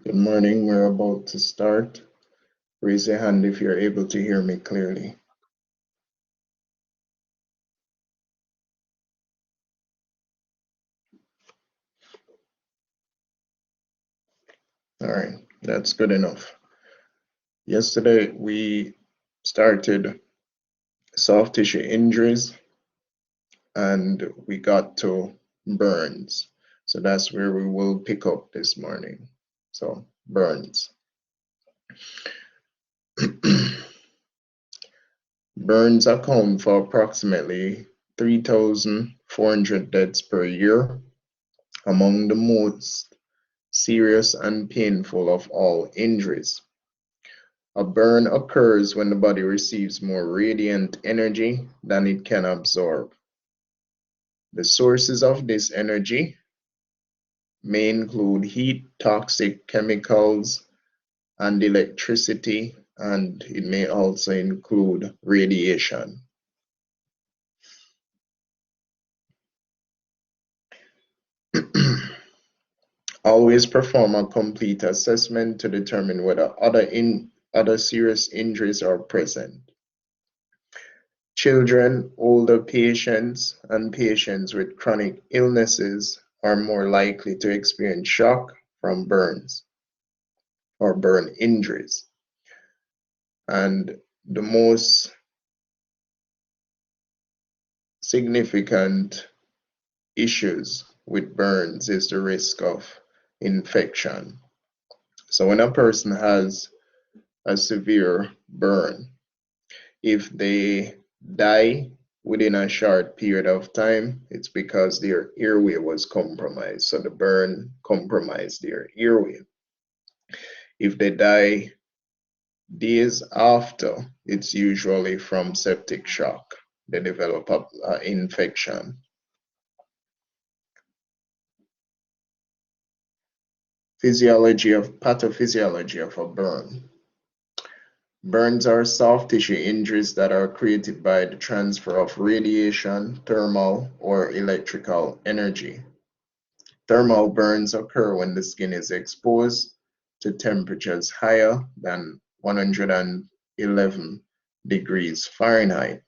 Good morning. We're about to start. Raise your hand if you're able to hear me clearly. All right, that's good enough. Yesterday, we started soft tissue injuries and we got to burns. So that's where we will pick up this morning. So, burns. Burns account for approximately 3,400 deaths per year, among the most serious and painful of all injuries. A burn occurs when the body receives more radiant energy than it can absorb. The sources of this energy may include heat, toxic chemicals, and electricity, and it may also include radiation. Always perform a complete assessment to determine whether other serious injuries are present. Children, older patients, and patients with chronic illnesses are more likely to experience shock from burns or burn injuries. And the most significant issues with burns is the risk of infection. So when a person has a severe burn, if they die within a short period of time, it's because their airway was compromised. So the burn compromised their airway. If they die days after, it's usually from septic shock. They develop an infection. Pathophysiology of a burn. Burns are soft tissue injuries that are created by the transfer of radiation, thermal, or electrical energy. Thermal burns occur when the skin is exposed to temperatures higher than 111 degrees Fahrenheit.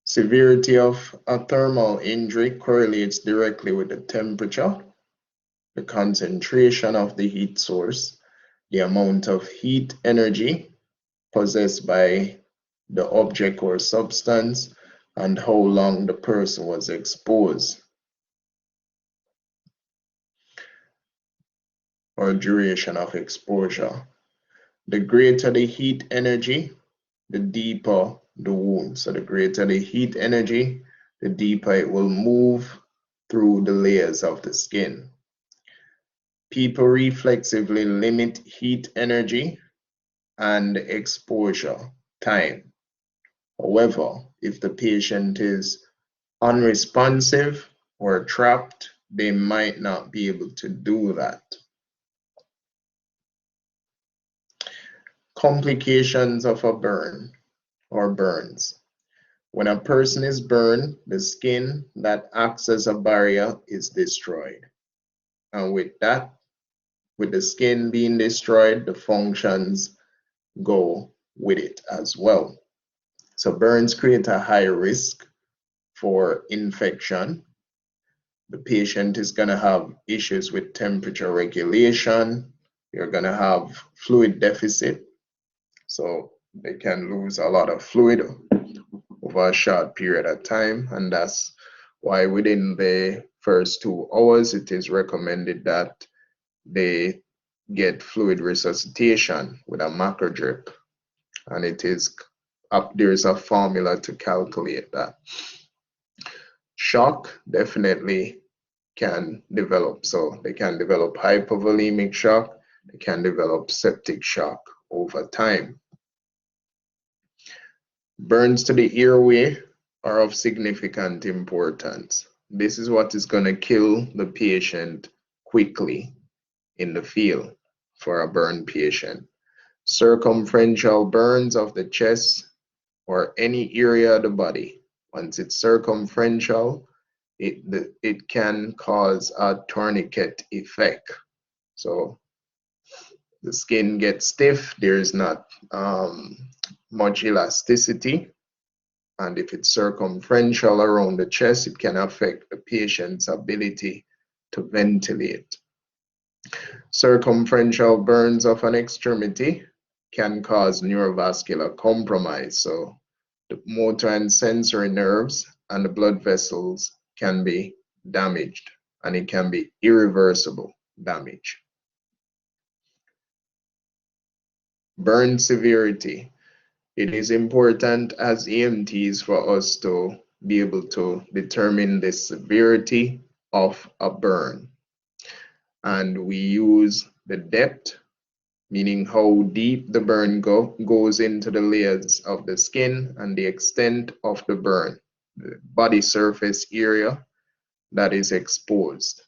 Severity of a thermal injury correlates directly with the temperature, the concentration of the heat source, the amount of heat energy possessed by the object or substance, and how long the person was exposed, or duration of exposure. The greater the heat energy, the deeper the wound. So the greater the heat energy, the deeper it will move through the layers of the skin. People reflexively limit heat energy and exposure time. However, if the patient is unresponsive or trapped, they might not be able to do that. Complications of a burn or burns. When a person is burned, the skin that acts as a barrier is destroyed. And with that, with the skin being destroyed, the functions go with it as well. So burns create a high risk for infection. The patient is going to have issues with temperature regulation. You're going to have fluid deficit. So they can lose a lot of fluid over a short period of time. And that's why within the first 2 hours, it is recommended that they get fluid resuscitation with a macro drip. And it is there's a formula to calculate that. Shock definitely can develop. So they can develop hypovolemic shock. They can develop septic shock over time. Burns to the airway are of significant importance. This is what is going to kill the patient quickly in the field for a burn patient. Circumferential burns of the chest or any area of the body Once it's circumferential, it can cause a tourniquet effect. So the skin gets stiff, there is not much elasticity, and if it's circumferential around the chest, it can affect the patient's ability to ventilate. Circumferential burns of an extremity can cause neurovascular compromise, so the motor and sensory nerves and the blood vessels can be damaged, and it can be irreversible damage. Burn severity. It is important as EMTs for us to be able to determine the severity of a burn. And we use the depth, meaning how deep the burn goes into the layers of the skin, and the extent of the burn, the body surface area that is exposed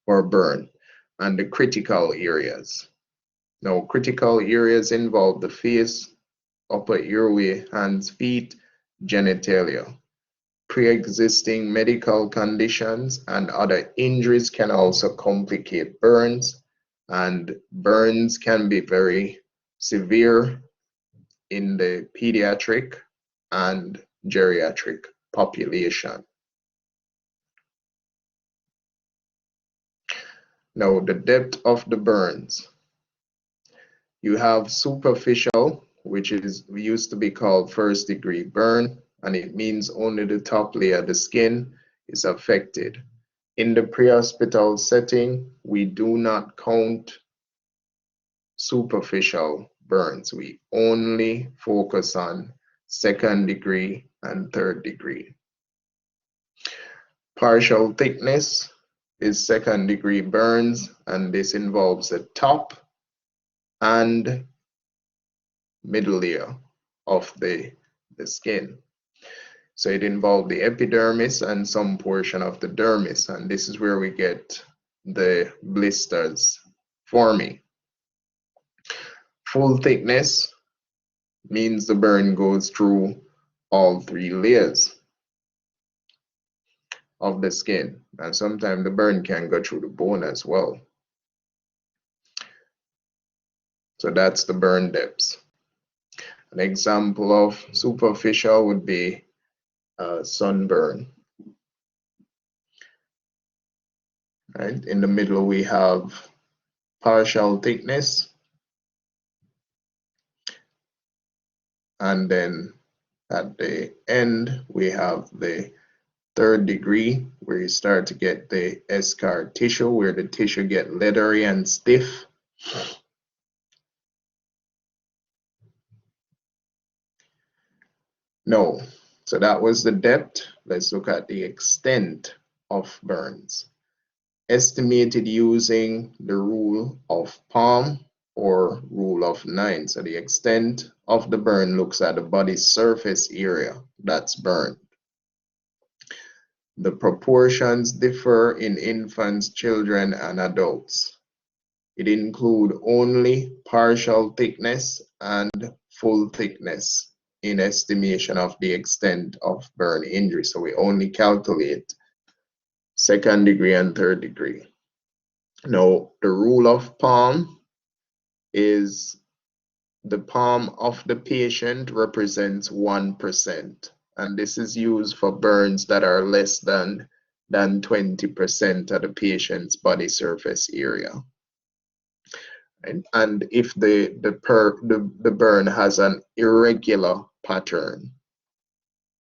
or burned, and the critical areas. Now, critical areas involve the face, upper airway, hands, feet, genitalia. Pre-existing medical conditions and other injuries can also complicate burns, and burns can be very severe in the pediatric and geriatric population. Now, the depth of the burns. You have superficial, which used to be called first-degree burn, and it means only the top layer of the skin is affected. In the pre-hospital setting, we do not count superficial burns. We only focus on second degree and third degree. Partial thickness is second degree burns, and this involves the top and middle layer of the skin. So it involves the epidermis and some portion of the dermis, and this is where we get the blisters forming. Full thickness means the burn goes through all three layers of the skin, and sometimes the burn can go through the bone as well. So that's the burn depths. An example of superficial would be sunburn. Right? In the middle we have partial thickness, and then at the end we have the third degree, where you start to get the eschar tissue, where the tissue get leathery and stiff. No, so that was the depth. Let's look at the extent of burns. Estimated using the rule of palm or rule of 9. So the extent of the burn looks at the body surface area that's burned. The proportions differ in infants, children, and adults. It includes only partial thickness and full thickness in estimation of the extent of burn injury. So we only calculate second degree and third degree. Now, the rule of palm is the palm of the patient represents 1, and this is used for burns that are less than 20% of the patient's body surface area. And if the burn has an irregular pattern,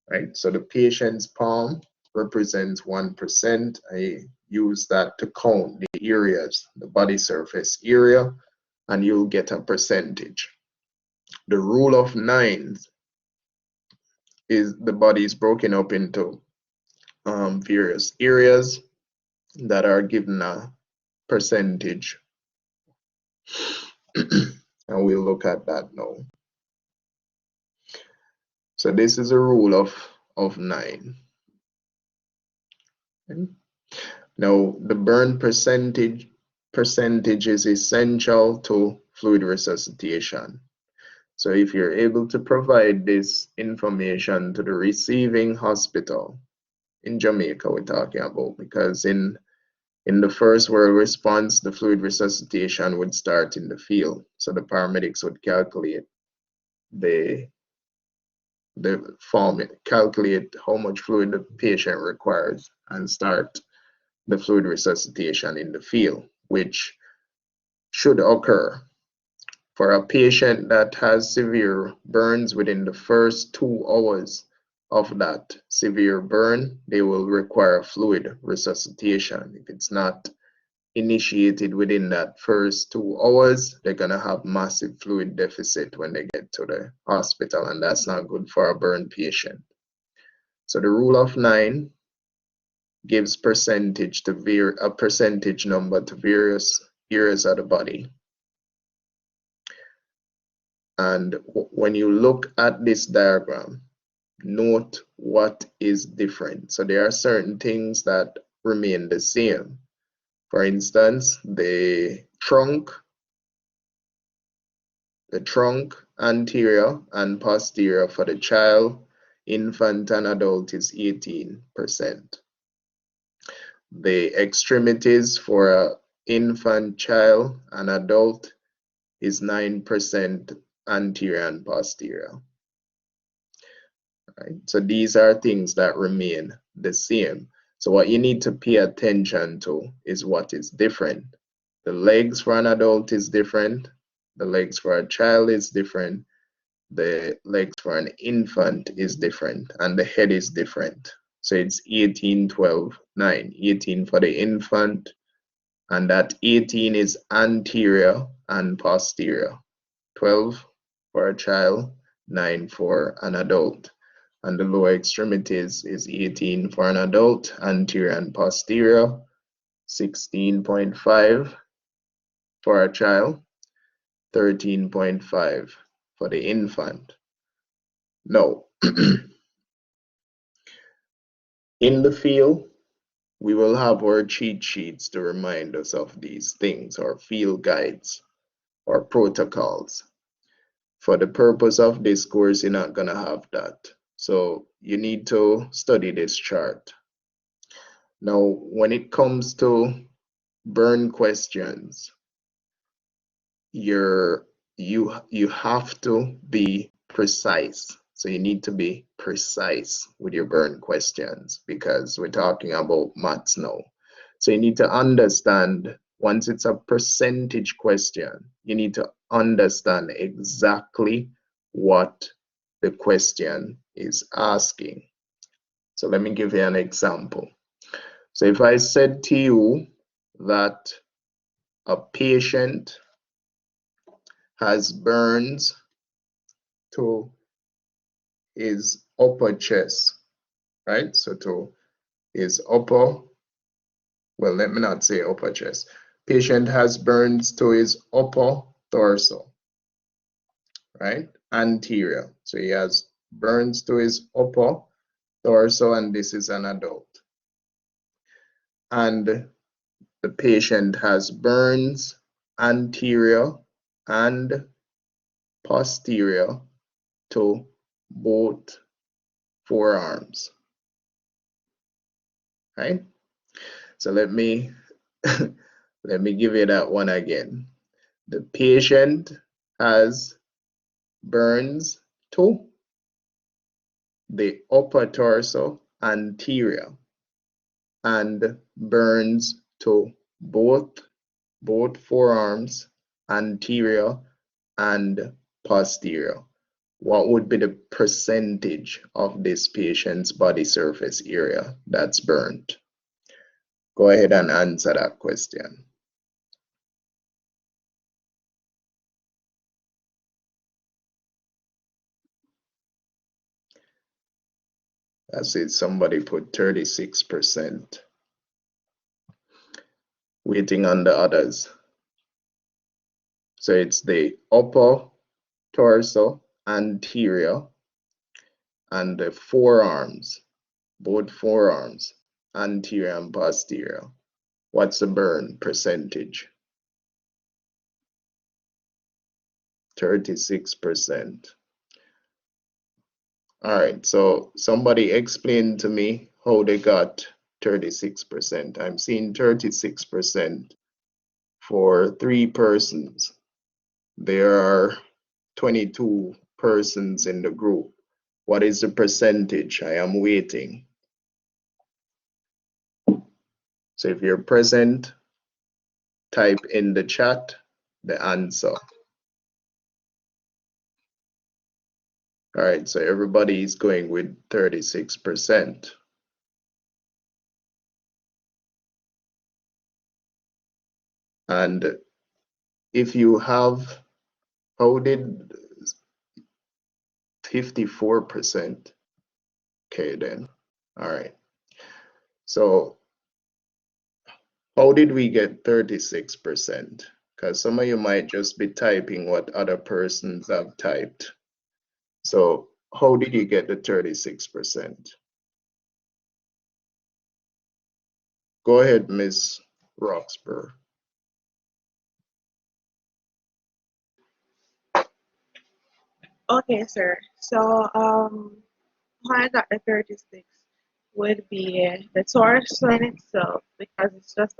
right? So the patient's palm represents 1%. I use that to count the areas, the body surface area, and you'll get a percentage. The rule of 9 is the body is broken up into various areas that are given a percentage. And we'll look at that now. So this is a rule of 9. Okay. Now the burn percentage is essential to fluid resuscitation. So if you're able to provide this information to the receiving hospital, in Jamaica we're talking about, because in the first world response, the fluid resuscitation would start in the field. So the paramedics would calculate calculate how much fluid the patient requires and start the fluid resuscitation in the field, which should occur. For a patient that has severe burns, within the first 2 hours of that severe burn, they will require fluid resuscitation. If it's not initiated within that first 2 hours, they're going to have massive fluid deficit when they get to the hospital, and that's not good for a burn patient. So the rule of 9 gives a percentage number to various areas of the body. And when you look at this diagram, note what is different. So there are certain things that remain the same. For instance, the trunk anterior and posterior for the child, infant, and adult is 18%. The extremities for an infant, child, and adult is 9% anterior and posterior. Right? So these are things that remain the same. So what you need to pay attention to is what is different. The legs for an adult is different. The legs for a child is different. The legs for an infant is different. And the head is different. So it's 18, 12, 9. 18 for the infant. And that 18 is anterior and posterior. 12 for a child, 9 for an adult. And the lower extremities is 18 for an adult, anterior and posterior, 16.5 for a child, 13.5 for the infant. Now, in the field, we will have our cheat sheets to remind us of these things, or field guides, or protocols. For the purpose of this course, you're not going to have that. So you need to study this chart. Now, when it comes to burn questions, you have to be precise. So you need to be precise with your burn questions, because we're talking about maths now. So you need to understand, once it's a percentage question, you need to understand exactly what the question is asking. So let me give you an example. So if I said to you that a patient has burns to his upper chest, right? So to his upper, well, let me not say upper chest. Patient has burns to his upper torso, right? Anterior. So he has burns to his upper torso, and this is an adult. And the patient has burns anterior and posterior to both forearms, right? So let me let me give you that one again. The patient has burns to the upper torso anterior and burns to both forearms anterior and posterior. What would be the percentage of this patient's body surface area that's burned? Go ahead and answer that question. I see somebody put 36%. Waiting on the others. So it's the upper torso anterior and the forearms, both forearms, anterior and posterior. What's the burn percentage? 36%. All right, so somebody explain to me how they got 36%. I'm seeing 36% for 3 persons. There are 22 persons in the group. What is the percentage? I am waiting. So if you're present, type in the chat the answer. All right, so everybody is going with 36%. And if you have, how did 54%? Okay, then. All right. So how did we get 36%? Because some of you might just be typing what other persons have typed. So how did you get the 36%? Go ahead, Ms. Roxburgh. Okay, sir. So, how I got the 36 would be the torso in itself, because it's just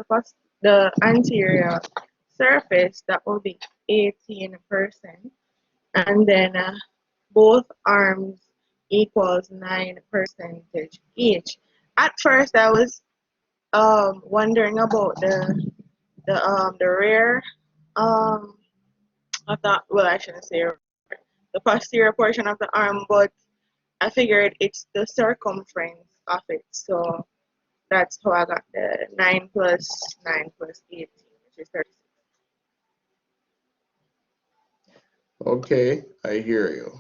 the anterior surface that will be 18%, and then both arms equals 9% each. At first, I was wondering about the rear of the, well, I shouldn't say the posterior portion of the arm, but I figured it's the circumference of it. So that's how I got the 9 plus 9 plus 18, which is 36. Okay, I hear you.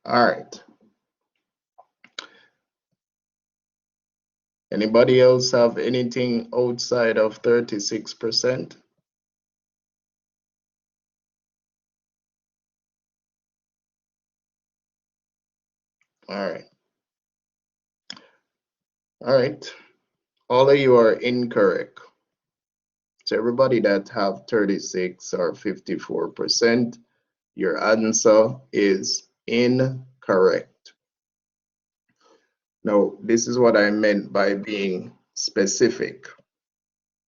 All right. Anybody else have anything outside of 36%? All right. All right. All of you are incorrect. So everybody that have 36 or 54%, your answer is incorrect. Now, this is what I meant by being specific.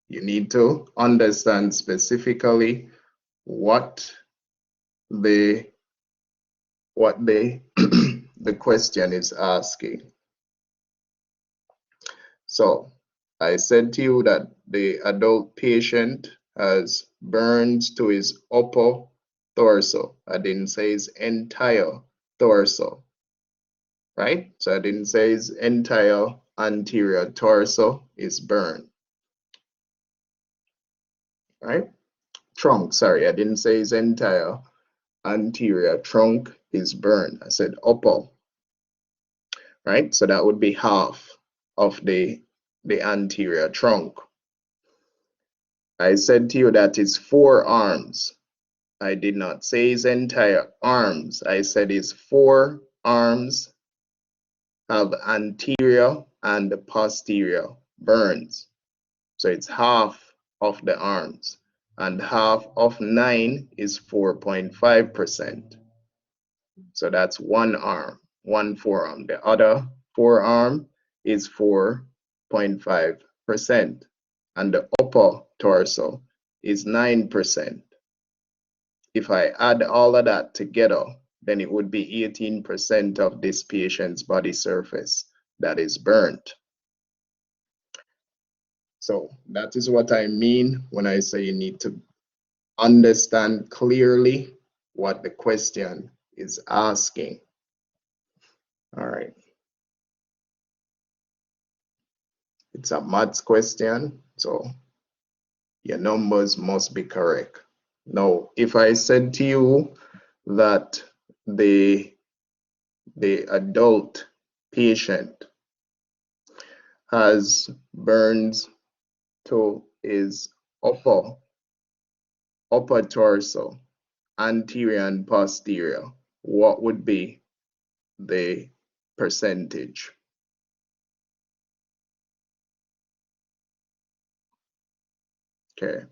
You need to understand specifically what the the question is asking. So I said to you that the adult patient has burns to his upper torso. I didn't say his entire torso, right? So I didn't say his entire anterior torso is burned, right? Trunk, sorry, I didn't say his entire anterior trunk is burned. I said upper, right? So that would be half of the anterior trunk. I said to you that his 4 arms. I did not say his entire arms. I said his 4 arms have anterior and posterior burns. So it's half of the arms, and half of 9 is 4.5%. So that's 1 arm, 1 forearm. The other forearm is 4.5%, and the upper torso is 9%. If I add all of that together, then it would be 18% of this patient's body surface that is burnt. So that is what I mean when I say you need to understand clearly what the question is asking. All right. It's a maths question, so your numbers must be correct. Now, if I said to you that the adult patient has burns to his upper torso, anterior and posterior, what would be the percentage? Okay.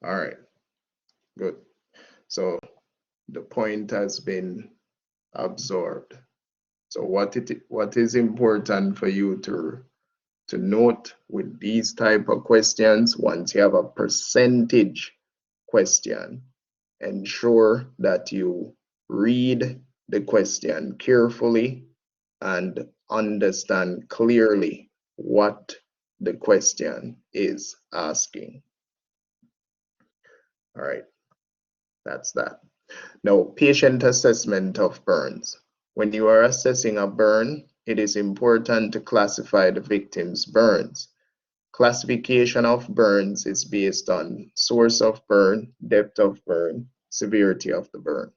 All right, good. So the point has been absorbed. So what is important for you to note with these type of questions, once you have a percentage question, ensure that you read the question carefully and understand clearly what the question is asking. All right, that's that. Now, patient assessment of burns. When you are assessing a burn, it is important to classify the victim's burns. Classification of burns is based on source of burn, depth of burn, severity of the burn.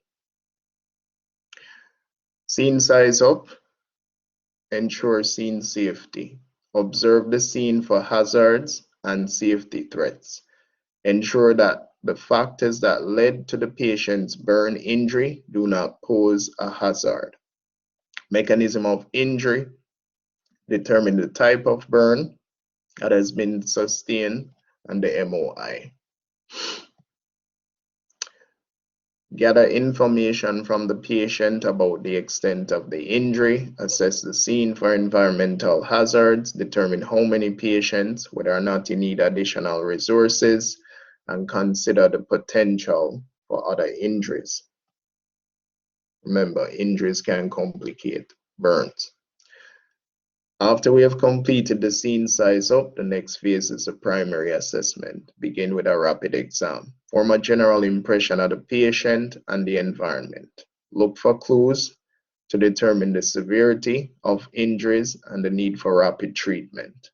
Scene size up, ensure scene safety. Observe the scene for hazards and safety threats. Ensure that the factors that led to the patient's burn injury do not pose a hazard. Mechanism of injury, determine the type of burn that has been sustained and the MOI. Gather information from the patient about the extent of the injury, assess the scene for environmental hazards, determine how many patients, whether or not you need additional resources, and consider the potential for other injuries. Remember, injuries can complicate burns. After we have completed the scene size up, the next phase is the primary assessment. Begin with a rapid exam. Form a general impression of the patient and the environment. Look for clues to determine the severity of injuries and the need for rapid treatment.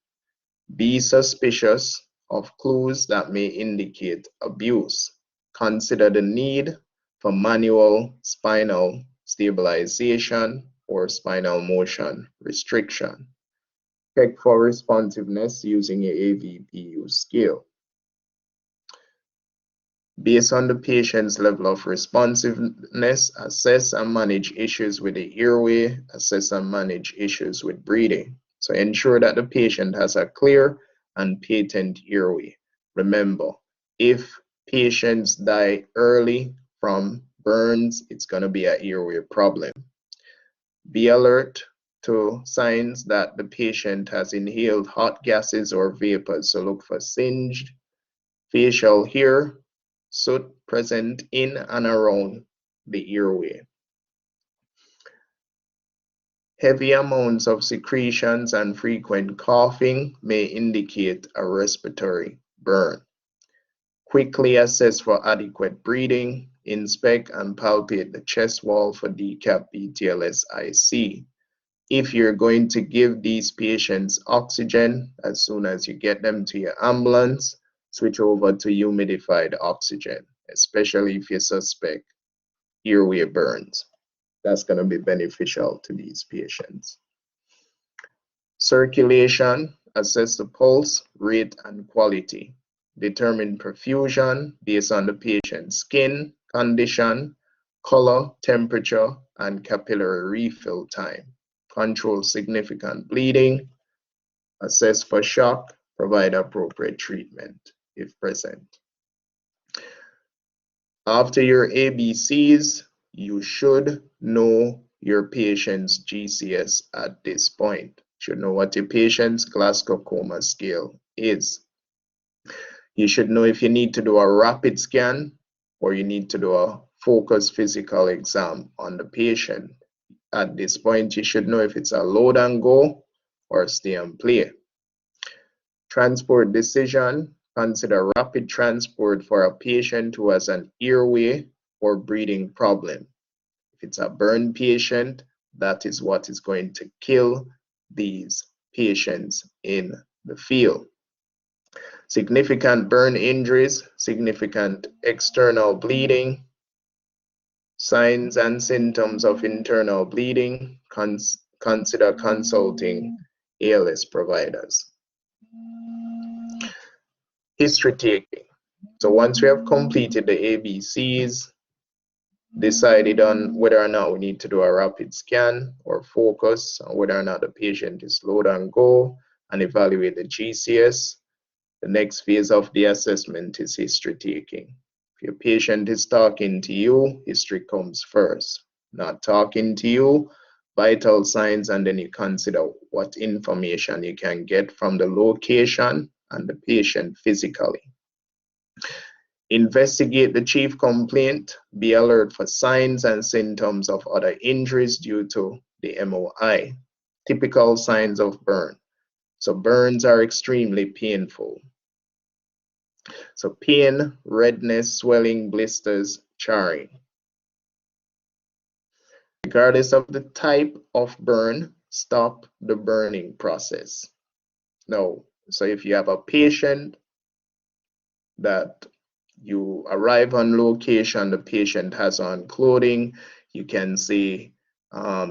Be suspicious of clues that may indicate abuse. Consider the need for manual spinal stabilization or spinal motion restriction. Check for responsiveness using a AVPU scale. Based on the patient's level of responsiveness, assess and manage issues with the airway, assess and manage issues with breathing. So ensure that the patient has a clear and patent airway. Remember, if patients die early from burns, it's going to be an airway problem. Be alert to signs that the patient has inhaled hot gases or vapors. So look for singed facial hair, soot present in and around the airway. Heavy amounts of secretions and frequent coughing may indicate a respiratory burn. Quickly assess for adequate breathing. Inspect and palpate the chest wall for decap BTLS-IC. If you're going to give these patients oxygen, as soon as you get them to your ambulance, switch over to humidified oxygen, especially if you suspect airway burns. That's going to be beneficial to these patients. Circulation, assess the pulse, rate, and quality. Determine perfusion based on the patient's skin condition, color, temperature, and capillary refill time. Control significant bleeding, assess for shock, provide appropriate treatment if present. After your ABCs, you should know your patient's GCS at this point. You should know what your patient's Glasgow Coma scale is. You should know if you need to do a rapid scan or you need to do a focused physical exam on the patient. At this point, you should know if it's a load and go or stay and play. Transport decision, consider rapid transport for a patient who has an airway or breathing problem. If it's a burn patient, that is what is going to kill these patients in the field. Significant burn injuries, significant external bleeding, signs and symptoms of internal bleeding, consider consulting ALS providers. History taking. So once we have completed the ABCs, decided on whether or not we need to do a rapid scan or focus on whether or not the patient is load and go, and evaluate the GCS, The next phase of the assessment is history taking. If your patient is talking to you, history comes first. Not talking to you, vital signs, and then you consider what information you can get from the location and the patient physically. Investigate the chief complaint. Be alert for signs and symptoms of other injuries due to the MOI. Typical signs of burn. So burns are extremely painful. So pain, redness, swelling, blisters, charring. Regardless of the type of burn, stop the burning process. No. So if you have a patient that you arrive on location, the patient has on clothing, you can see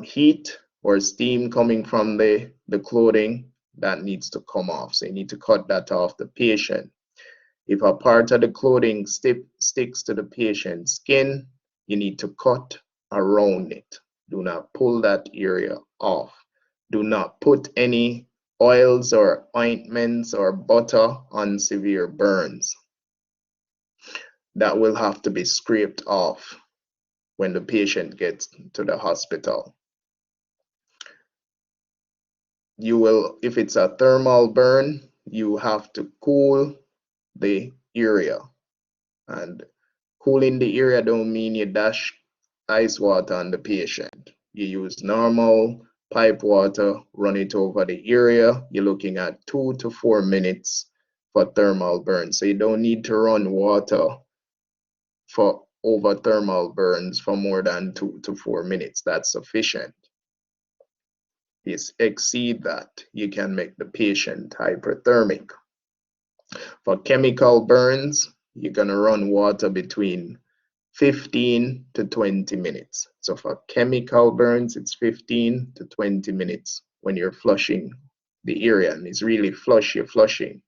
heat or steam coming from the clothing, that needs to come off. So you need to cut that off the patient. If a part of the clothing sticks to the patient's skin, you need to cut around it. Do not pull that area off. Do not put any oils or ointments or butter on severe burns. That will have to be scraped off when the patient gets to the hospital. You will, if it's a thermal burn, you have to cool the area. And cooling the area don't mean you dash ice water on the patient. You use normal pipe water, run it over the area. You're looking at 2 to 4 minutes for thermal burn. So you don't need to run water for over thermal burns for more than 2 to 4 minutes. That's sufficient. If you exceed that, you can make the patient hyperthermic. For chemical burns, you're going to run water between 15 to 20 minutes. So for chemical burns, it's 15 to 20 minutes when you're flushing the area, and it's really you're flushing.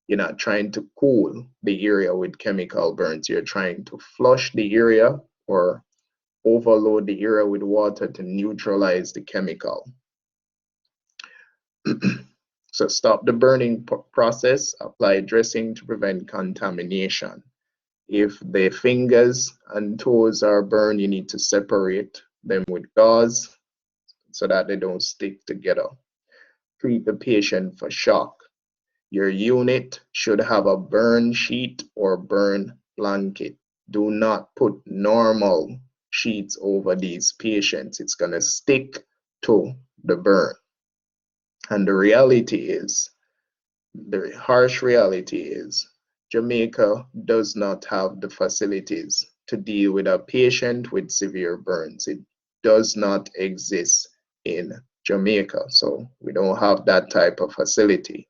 You're not trying to cool the area with chemical burns. You're trying to flush the area or overload the area with water to neutralize the chemical. So stop the burning process, apply dressing to prevent contamination. If the fingers and toes are burned, you need to separate them with gauze so that they don't stick together. Treat the patient for shock. Your unit should have a burn sheet or burn blanket. Do not put normal sheets over these patients. It's going to stick to the burn. And the reality is, the harsh reality is, Jamaica does not have the facilities to deal with a patient with severe burns. It does not exist in Jamaica. So we don't have that type of facility.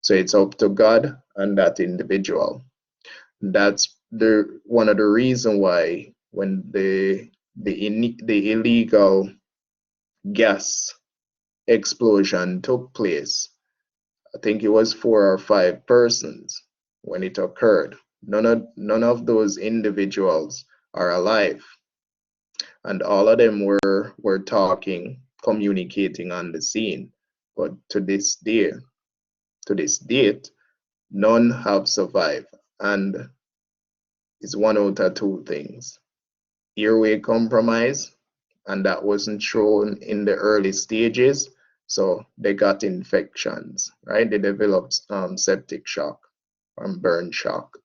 So it's up to God and that individual. That's one of the reasons why when the illegal gas explosion took place, I think it was 4 or 5 persons when it occurred. None of those individuals are alive, and all of them were talking, communicating on the scene. But to this date, none have survived, and it's one out of 2 things: airway compromise, and that wasn't shown in the early stages. So they got infections, right? They developed septic shock or burn shock.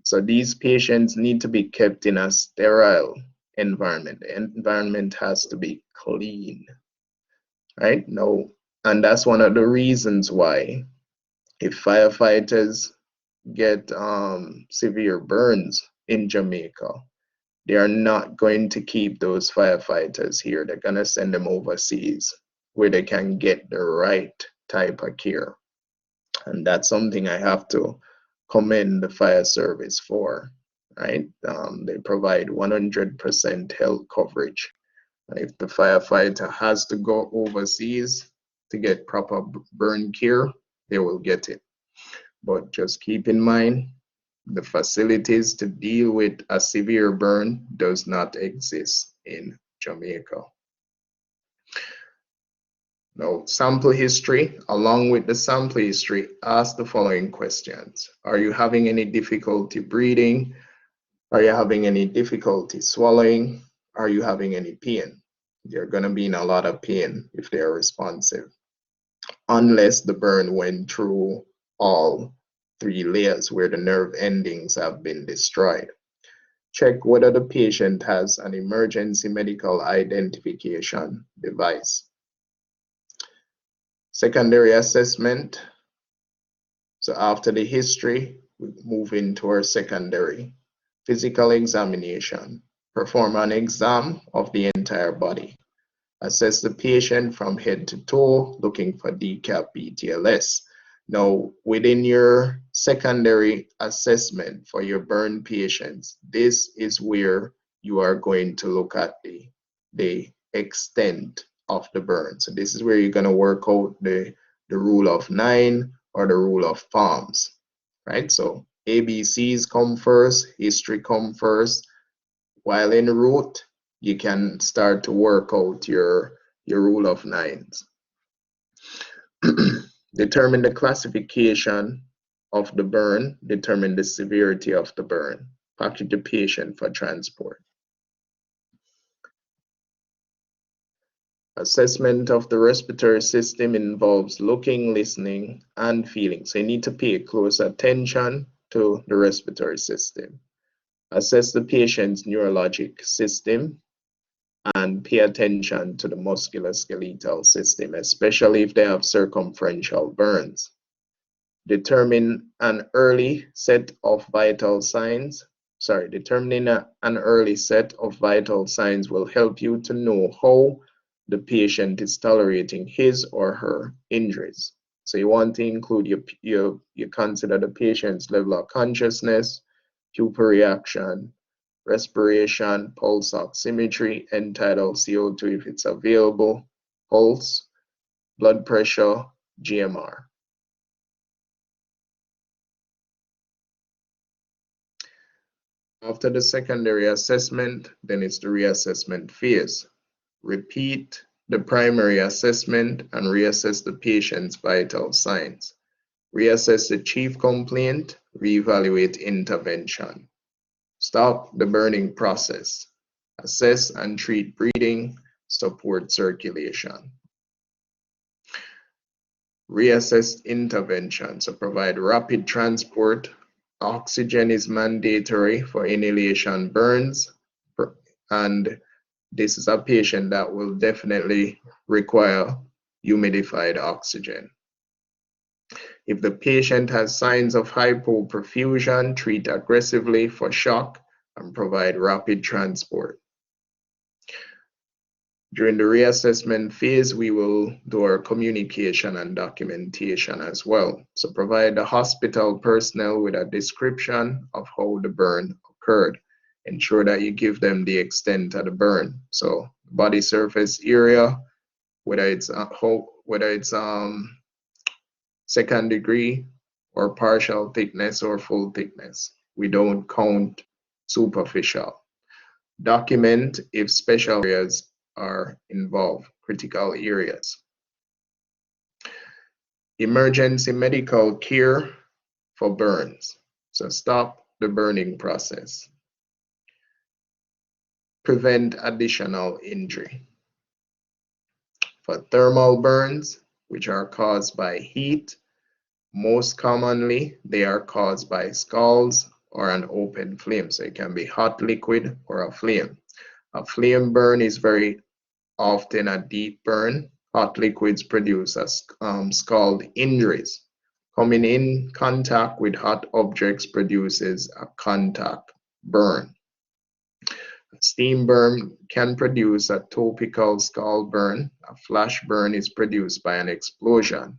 So these patients need to be kept in a sterile environment. The environment has to be clean, right? No, and that's one of the reasons why if firefighters get severe burns in Jamaica, they are not going to keep those firefighters here. They're going to send them overseas where they can get the right type of care. And that's something I have to commend the fire service for, right? They provide 100% health coverage. And if the firefighter has to go overseas to get proper burn care, they will get it. But just keep in mind, the facilities to deal with a severe burn does not exist in Jamaica. Now, sample history. Along with the sample history, ask the following questions. Are you having any difficulty breathing? Are you having any difficulty swallowing? Are you having any pain? You're going to be in a lot of pain if they're responsive, unless the burn went through all 3 layers where the nerve endings have been destroyed. Check whether the patient has an emergency medical identification device. Secondary assessment. So after the history, we move into our secondary physical examination. Perform an exam of the entire body. Assess the patient from head to toe, looking for decap BTLS. Now, within your secondary assessment for your burn patients, this is where you are going to look at the extent of the burn. So this is where you're going to work out the rule of 9 or the rule of PHEMS, right? So ABCs come first, history come first. While en route, you can start to work out your rule of 9s. Determine the classification of the burn, determine the severity of the burn. Package the patient for transport. Assessment of the respiratory system involves looking, listening, and feeling. So you need to pay close attention to the respiratory system. Assess the patient's neurologic system and pay attention to the musculoskeletal system, especially if they have circumferential burns. Determine an early set of vital signs. Determining an early set of vital signs will help you to know how the patient is tolerating his or her injuries. So you want to include you consider the patient's level of consciousness, pupil reaction, respiration, pulse oximetry, end-tidal CO2 if it's available, pulse, blood pressure, GMR. After the secondary assessment, then it's the reassessment phase. Repeat the primary assessment and reassess the patient's vital signs. Reassess the chief complaint, reevaluate intervention. Stop the burning process. Assess and treat breathing, support circulation. Reassess intervention. So provide rapid transport. Oxygen is mandatory for inhalation burns, and this is a patient that will definitely require humidified oxygen. If the patient has signs of hypoperfusion, treat aggressively for shock and provide rapid transport. During the reassessment phase, we will do our communication and documentation as well. So provide the hospital personnel with a description of how the burn occurred. Ensure that you give them the extent of the burn. So body surface area, whether it's second degree or partial thickness or full thickness. We don't count superficial. Document if special areas are involved, critical areas. Emergency medical care for burns. So stop the burning process. Prevent additional injury. For thermal burns, which are caused by heat, most commonly they are caused by scalds or an open flame. So it can be hot liquid or a flame. A flame burn is very often a deep burn. Hot liquids produce scald injuries. Coming in contact with hot objects produces a contact burn. A steam burn can produce a topical scald burn. A flash burn is produced by an explosion.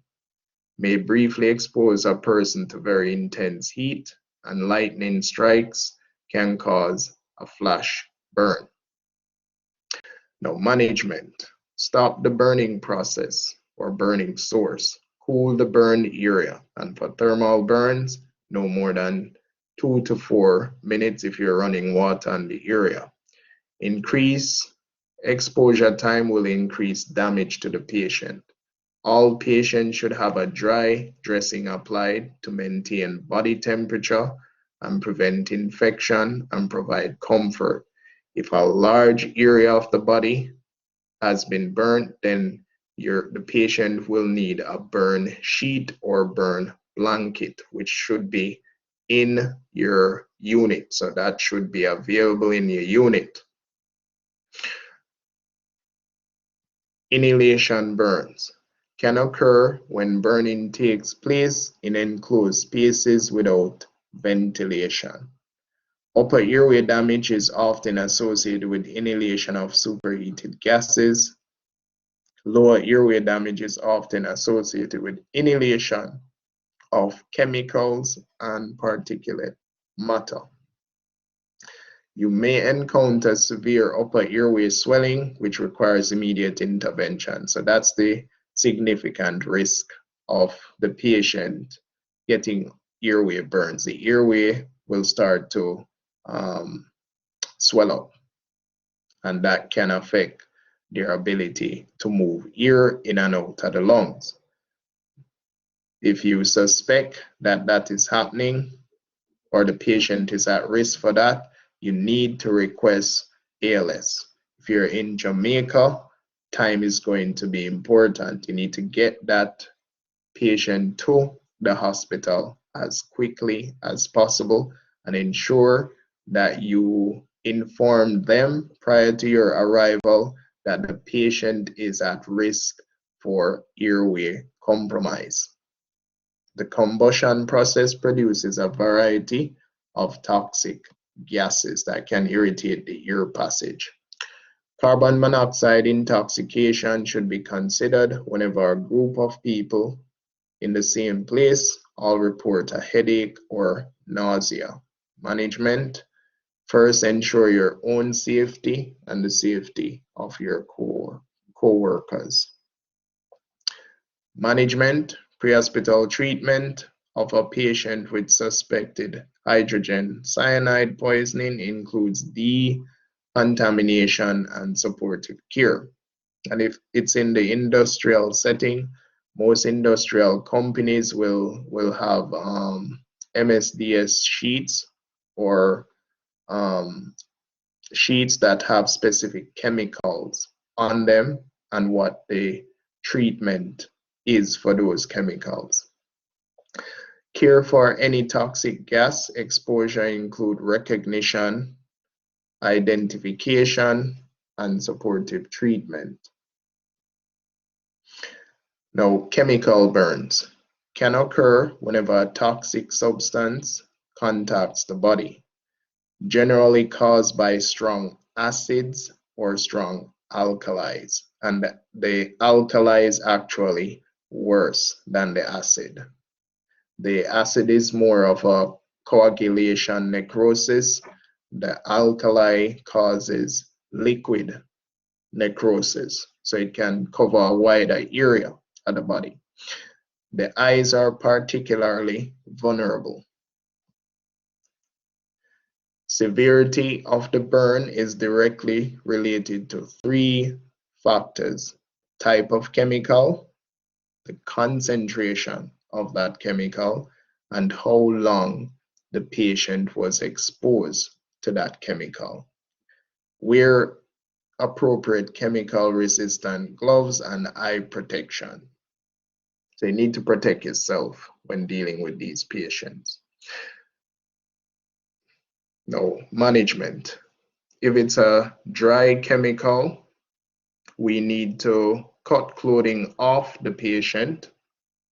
May briefly expose a person to very intense heat, and lightning strikes can cause a flash burn. Now, management. Stop the burning process or burning source. Cool the burned area. And for thermal burns, no more than 2 to 4 minutes if you're running water on the area. Increase exposure time will increase damage to the patient. All patients should have a dry dressing applied to maintain body temperature and prevent infection and provide comfort. If a large area of the body has been burnt, then the patient will need a burn sheet or burn blanket, which should be in your unit. So that should be available in your unit. Inhalation burns can occur when burning takes place in enclosed spaces without ventilation. Upper airway damage is often associated with inhalation of superheated gases. Lower airway damage is often associated with inhalation of chemicals and particulate matter. You may encounter severe upper airway swelling, which requires immediate intervention. So that's the significant risk of the patient getting airway burns. The airway will start to swell up, and that can affect their ability to move air in and out of the lungs. If you suspect that that is happening or the patient is at risk for that, you need to request ALS. If you're in Jamaica, time is going to be important. You need to get that patient to the hospital as quickly as possible and ensure that you inform them prior to your arrival that the patient is at risk for airway compromise. The combustion process produces a variety of toxic gases that can irritate the air passage. Carbon monoxide intoxication should be considered whenever a group of people in the same place all report a headache or nausea. Management: first, ensure your own safety and the safety of your co-workers. Management: pre-hospital treatment of a patient with suspected hydrogen cyanide poisoning includes decontamination and supportive care. And if it's in the industrial setting, most industrial companies will have MSDS sheets or sheets that have specific chemicals on them and what the treatment is for those chemicals. Care for any toxic gas exposure include recognition, identification, and supportive treatment. Now, chemical burns can occur whenever a toxic substance contacts the body, generally caused by strong acids or strong alkalis, and the alkali is actually worse than the acid. The acid is more of a coagulation necrosis. The alkali causes liquid necrosis, so it can cover a wider area of the body. The eyes are particularly vulnerable. Severity of the burn is directly related to three factors: type of chemical, the concentration of that chemical, and how long the patient was exposed to that chemical. Wear appropriate chemical resistant gloves and eye protection. So you need to protect yourself when dealing with these patients. Now, management. If it's a dry chemical, we need to cut clothing off the patient.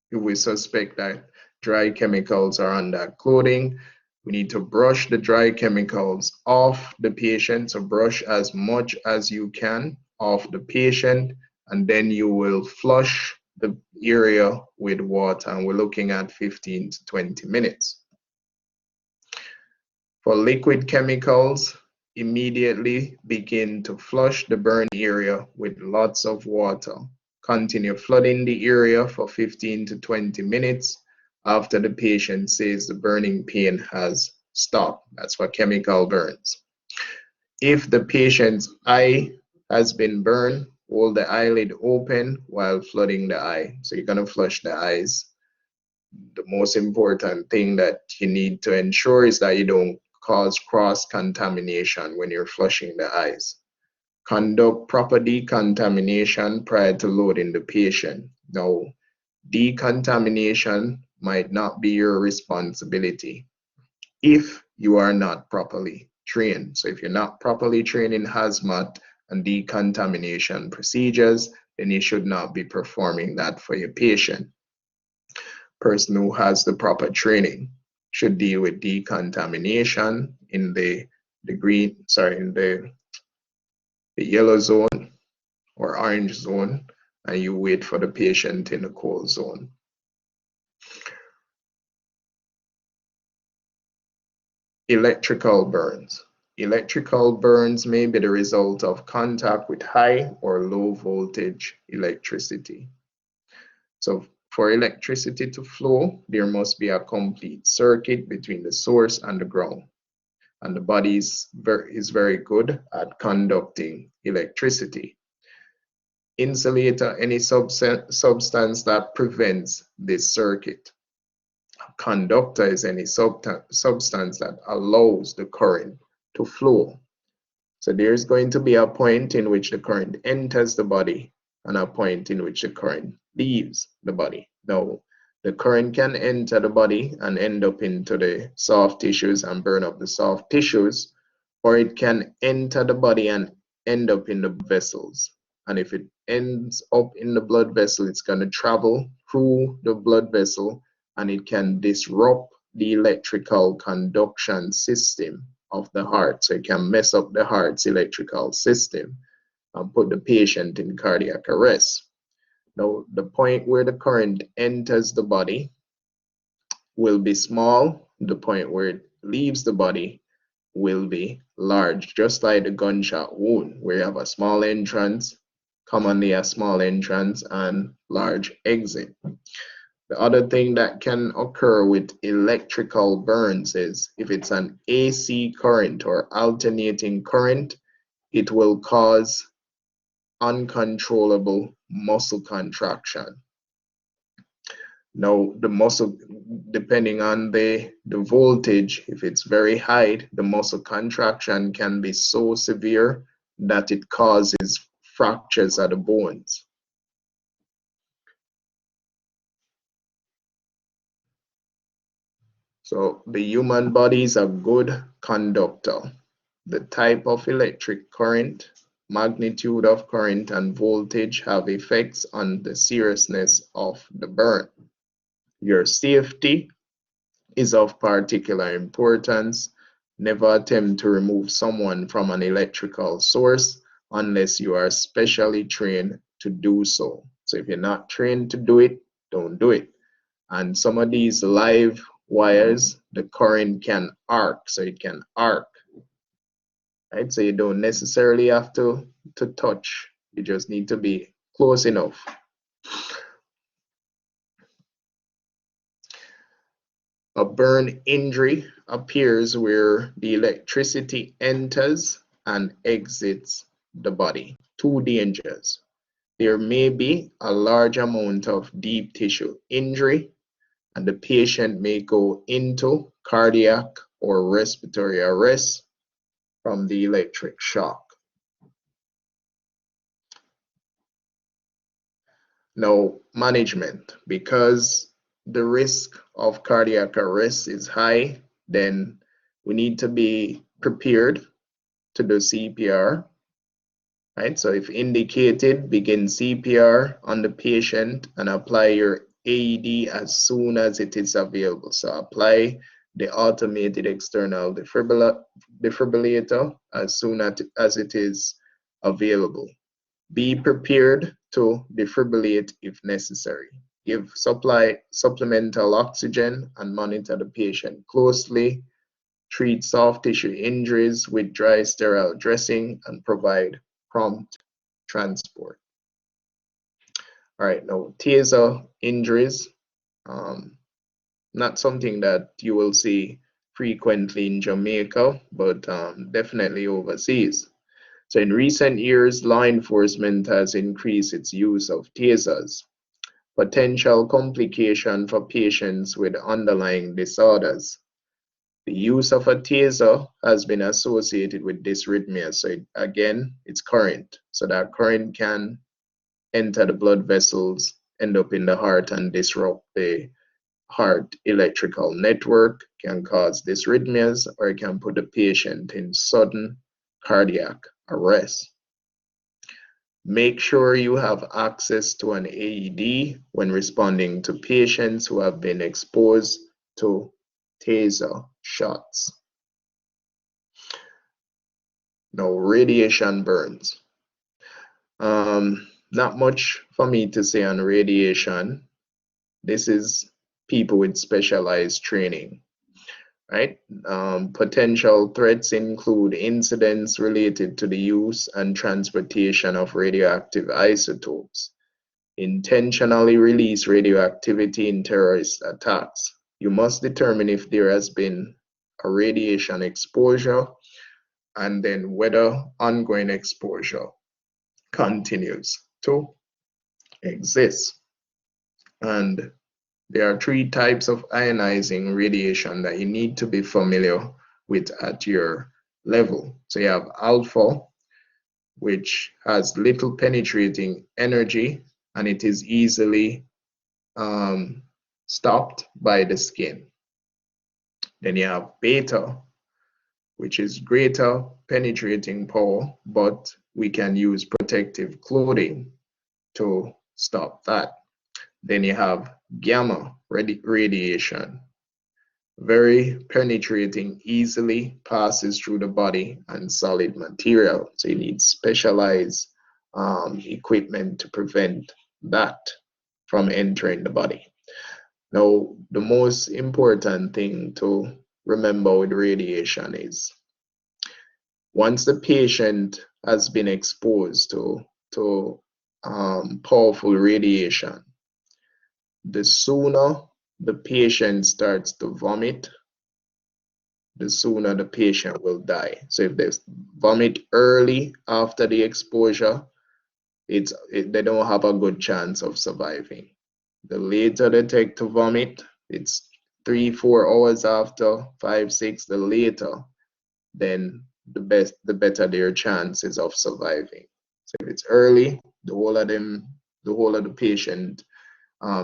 If we suspect that dry chemicals are on that clothing, we need to brush the dry chemicals off the patient. So brush as much as you can off the patient, and then you will flush the area with water, and we're looking at 15 to 20 minutes. For liquid chemicals, immediately begin to flush the burn area with lots of water. Continue flooding the area for 15 to 20 minutes after the patient says the burning pain has stopped. That's for chemical burns. If the patient's eye has been burned, hold the eyelid open while flooding the eye. So you're going to flush the eyes. The most important thing that you need to ensure is that you don't cause cross-contamination when you're flushing the eyes. Conduct proper decontamination prior to loading the patient. Now, decontamination might not be your responsibility if you are not properly trained. So if you're not properly trained in hazmat and decontamination procedures, then you should not be performing that for your patient. Person who has the proper training should deal with decontamination in the yellow zone or orange zone, and you wait for the patient in the cold zone. Electrical burns. Electrical burns may be the result of contact with high or low voltage electricity. So for electricity to flow, there must be a complete circuit between the source and the ground. And the body is very good at conducting electricity. Insulator, any substance that prevents this circuit. A conductor is any substance that allows the current to flow. So there's going to be a point in which the current enters the body and a point in which the current leaves the body. Now, the current can enter the body and end up into the soft tissues and burn up the soft tissues, or it can enter the body and end up in the vessels. And if it ends up in the blood vessel, it's going to travel through the blood vessel and it can disrupt the electrical conduction system of the heart. So it can mess up the heart's electrical system and put the patient in cardiac arrest. Now, the point where the current enters the body will be small. The point where it leaves the body will be large, just like the gunshot wound, where you have a small entrance, commonly a small entrance and large exit. The other thing that can occur with electrical burns is if it's an AC current or alternating current, it will cause uncontrollable muscle contraction. Now, the muscle, depending on the voltage, if it's very high, the muscle contraction can be so severe that it causes fractures of the bones. So the human body is a good conductor. The type of electric current, magnitude of current, and voltage have effects on the seriousness of the burn. Your safety is of particular importance. Never attempt to remove someone from an electrical source unless you are specially trained to do so. So if you're not trained to do it, don't do it. And some of these live wires, the current can arc, so it can arc. Right? So you don't necessarily have to touch. You just need to be close enough. A burn injury appears where the electricity enters and exits the body. Two dangers. There may be a large amount of deep tissue injury, and the patient may go into cardiac or respiratory arrest from the electric shock. Now, management. Because the risk of cardiac arrest is high, then we need to be prepared to do CPR. Right? So if indicated, begin CPR on the patient and apply your AED as soon as it is available. So apply the automated external defibrillator as soon as it is available. Be prepared to defibrillate if necessary. Give supplemental oxygen and monitor the patient closely. Treat soft tissue injuries with dry sterile dressing and provide prompt transport. All right, now Taser injuries, not something that you will see frequently in Jamaica, but definitely overseas. So So in recent years, law enforcement has increased its use of tasers. Potential complication for patients with underlying disorders. The use of a taser has been associated with dysrhythmia. So again, it's current. So that current can enter the blood vessels, end up in the heart and disrupt the heart electrical network, can cause dysrhythmias, or it can put the patient in sudden cardiac arrest. Make sure you have access to an AED when responding to patients who have been exposed to taser shots. Now, radiation burns. Not much for me to say on radiation. This is people with specialized training, right? Potential threats include incidents related to the use and transportation of radioactive isotopes, intentionally release radioactivity in terrorist attacks. You must determine if there has been a radiation exposure and then whether ongoing exposure continues to exist. And there are 3 types of ionizing radiation that you need to be familiar with at your level. So you have alpha, which has little penetrating energy, and it is easily stopped by the skin. Then you have beta, which is greater penetrating power, but we can use protective clothing to stop that. Then you have gamma radiation, very penetrating, easily passes through the body and solid material. So you need specialized equipment to prevent that from entering the body. Now, the most important thing to remember with radiation is once the patient has been exposed to powerful radiation, the sooner the patient starts to vomit, the sooner the patient will die. So if they vomit early after the exposure, they don't have a good chance of surviving. The later they take to vomit, it's 3-4 hours after, 5-6, the later, then the better their chances of surviving. So if it's early, the whole of the patient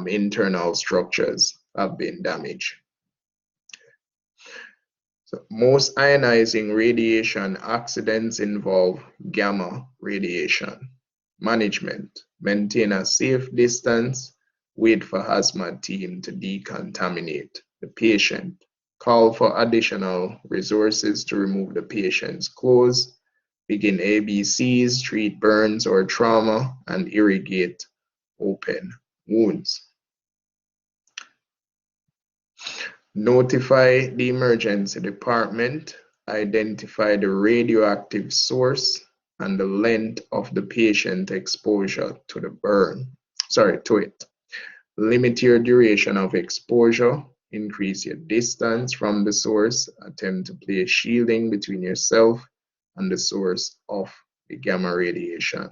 internal structures have been damaged. So most ionizing radiation accidents involve gamma radiation. Management: maintain a safe distance, wait for hazmat team to decontaminate the patient, call for additional resources to remove the patient's clothes, begin ABCs, treat burns or trauma, and irrigate open wounds. Notify the emergency department, identify the radioactive source and the length of the patient exposure to it. Limit your duration of exposure, increase your distance from the source, attempt to place shielding between yourself and the source of the gamma radiation.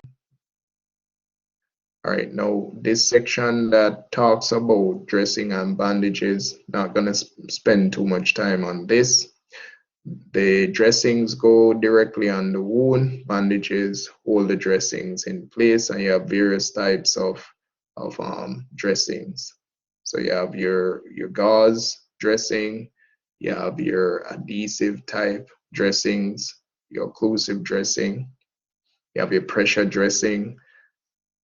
All right, now this section that talks about dressing and bandages, not gonna spend too much time on this. The dressings go directly on the wound, bandages hold the dressings in place, and you have various types of dressings. So you have your gauze dressing, you have your adhesive type dressings, your occlusive dressing, you have your pressure dressing,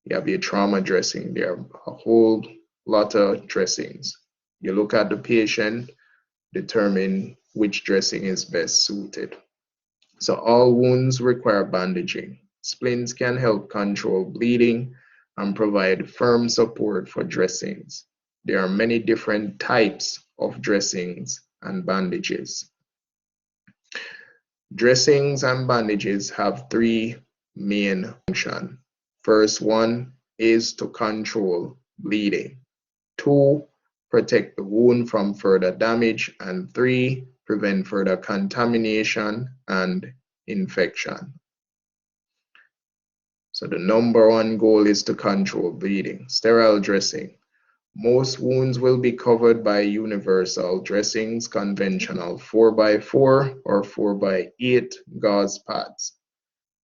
you have your trauma dressing. There are a whole lot of dressings. You look at the patient, determine which dressing is best suited. So all wounds require bandaging. Splints can help control bleeding and provide firm support for dressings. There are many different types of dressings and bandages. Dressings and bandages have 3 main functions. First one is to control bleeding. 2, protect the wound from further damage. And 3, prevent further contamination and infection. So the number one goal is to control bleeding. Sterile dressing. Most wounds will be covered by universal dressings, conventional 4x4 or 4x8 gauze pads.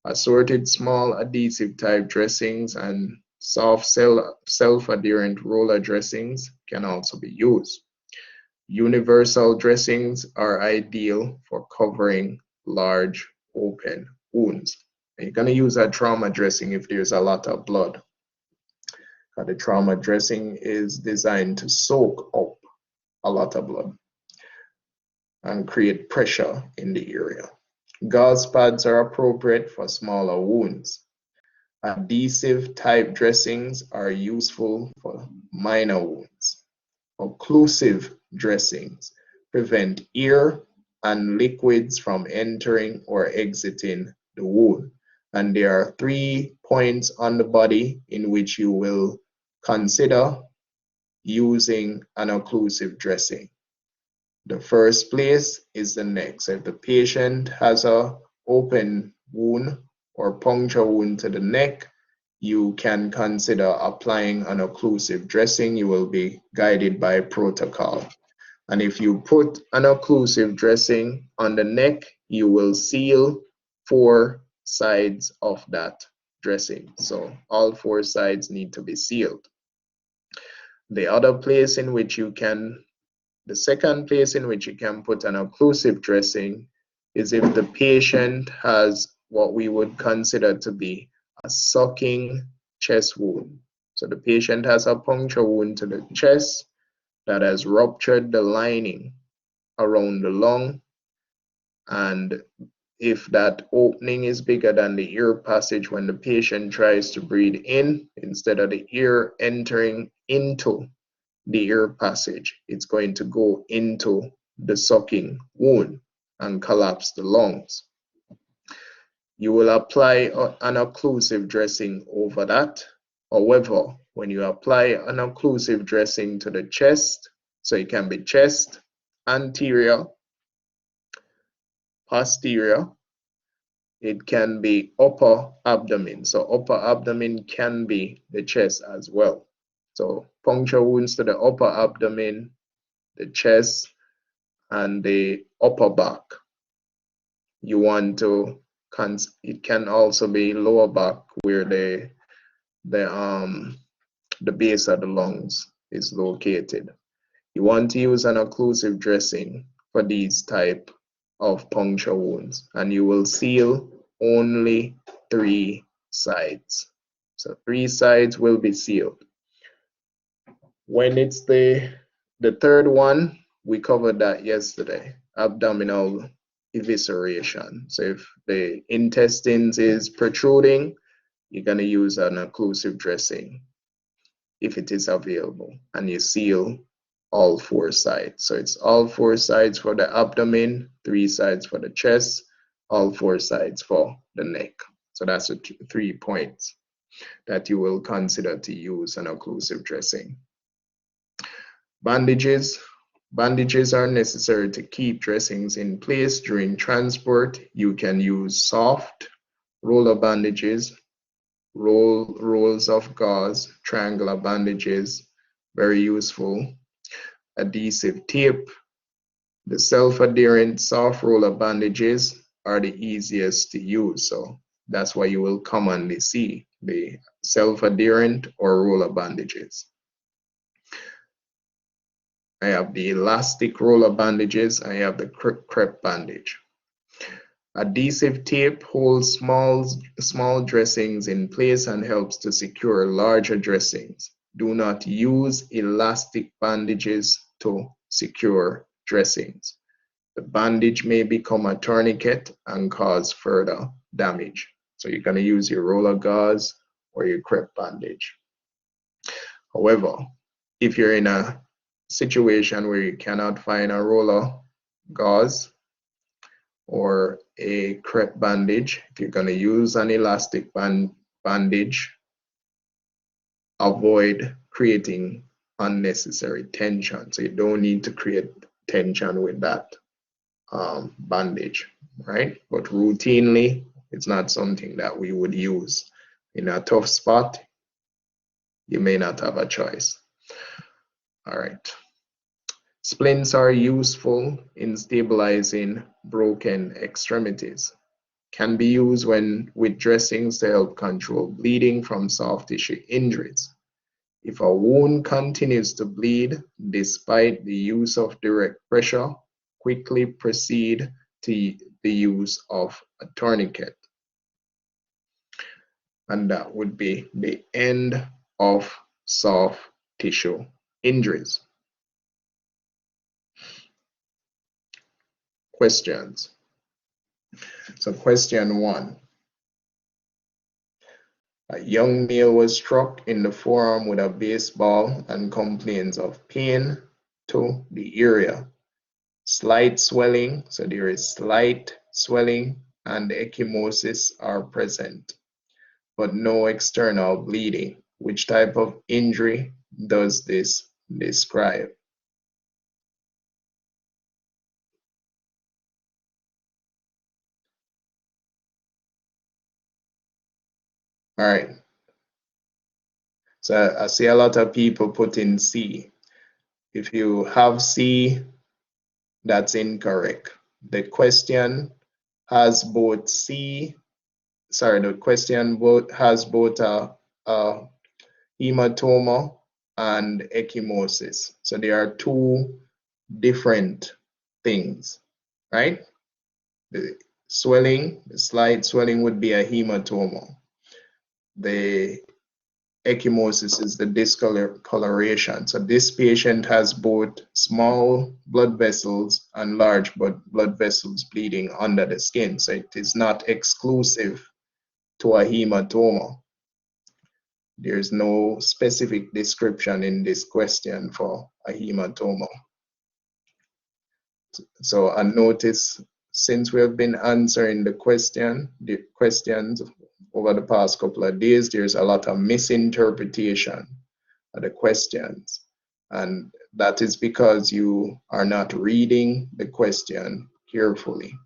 Assorted small adhesive type dressings and soft self-adherent roller dressings can also be used. Universal dressings are ideal for covering large open wounds. And you're going to use a trauma dressing if there's a lot of blood. The trauma dressing is designed to soak up a lot of blood and create pressure in the area. Gauze pads are appropriate for smaller wounds. Adhesive type dressings are useful for minor wounds. Occlusive dressings prevent air and liquids from entering or exiting the wound. And there are 3 points on the body in which you will consider using an occlusive dressing. The first place is the neck. So if the patient has an open wound or puncture wound to the neck, you can consider applying an occlusive dressing. You will be guided by protocol. And if you put an occlusive dressing on the neck, you will seal 4 sides of that dressing. So all 4 sides need to be sealed. The second place in which you can put an occlusive dressing is if the patient has what we would consider to be a sucking chest wound. So the patient has a puncture wound to the chest that has ruptured the lining around the lung, and if that opening is bigger than the air passage when the patient tries to breathe in, instead of the air entering into the air passage, it's going to go into the sucking wound and collapse the lungs. You will apply an occlusive dressing over that. However, when you apply an occlusive dressing to the chest, so it can be chest, anterior, posterior, it can be upper abdomen. So upper abdomen can be the chest as well. So puncture wounds to the upper abdomen, the chest, and the upper back. You want to, it can also be lower back where the base of the lungs is located. You want to use an occlusive dressing for these type of puncture wounds, and you will seal only 3 sides. So 3 sides will be sealed. When it's the third one, we covered that yesterday, abdominal evisceration. So if the intestines is protruding, you're going to use an occlusive dressing if it is available, and you seal all 4 sides. So it's all 4 sides for the abdomen, 3 sides for the chest, all 4 sides for the neck. So that's the 3 points that you will consider to use an occlusive dressing. Bandages. Bandages are necessary to keep dressings in place during transport. You can use soft roller bandages, rolls of gauze, triangular bandages, very useful. Adhesive tape. The self-adherent soft roller bandages are the easiest to use, so that's why you will commonly see the self-adherent or roller bandages. I have the elastic roller bandages, I have the crepe bandage. Adhesive tape holds small dressings in place and helps to secure larger dressings. Do not use elastic bandages to secure dressings. The bandage may become a tourniquet and cause further damage. So you're going to use your roller gauze or your crepe bandage. However, if you're in a situation where you cannot find a roller gauze or a crepe bandage, if you're going to use an elastic bandage, avoid creating unnecessary tension. So you don't need to create tension with that bandage, right? But routinely, it's not something that we would use in a tough spot, you may not have a choice. All right. Splints are useful in stabilizing broken extremities. Can be used when with dressings to help control bleeding from soft tissue injuries. If a wound continues to bleed despite the use of direct pressure, quickly proceed to the use of a tourniquet. And that would be the end of soft tissue injuries. Questions. So question 1. A young male was struck in the forearm with a baseball and complains of pain to the area. Slight swelling, so there is slight swelling and ecchymosis are present, but no external bleeding. Which type of injury does this describe? All right. So I see a lot of people put in C. If you have C, that's incorrect. The question has both C, sorry, the question has both a hematoma and ecchymosis. So there are two different things, right? The swelling, the slight swelling would be a hematoma. The ecchymosis is the discoloration. So this patient has both small blood vessels and large blood vessels bleeding under the skin. So it is not exclusive to a hematoma. There's no specific description in this question for a hematoma. So I notice since we have been answering the questions over the past couple of days, there's a lot of misinterpretation of the questions. And that is because you are not reading the question carefully.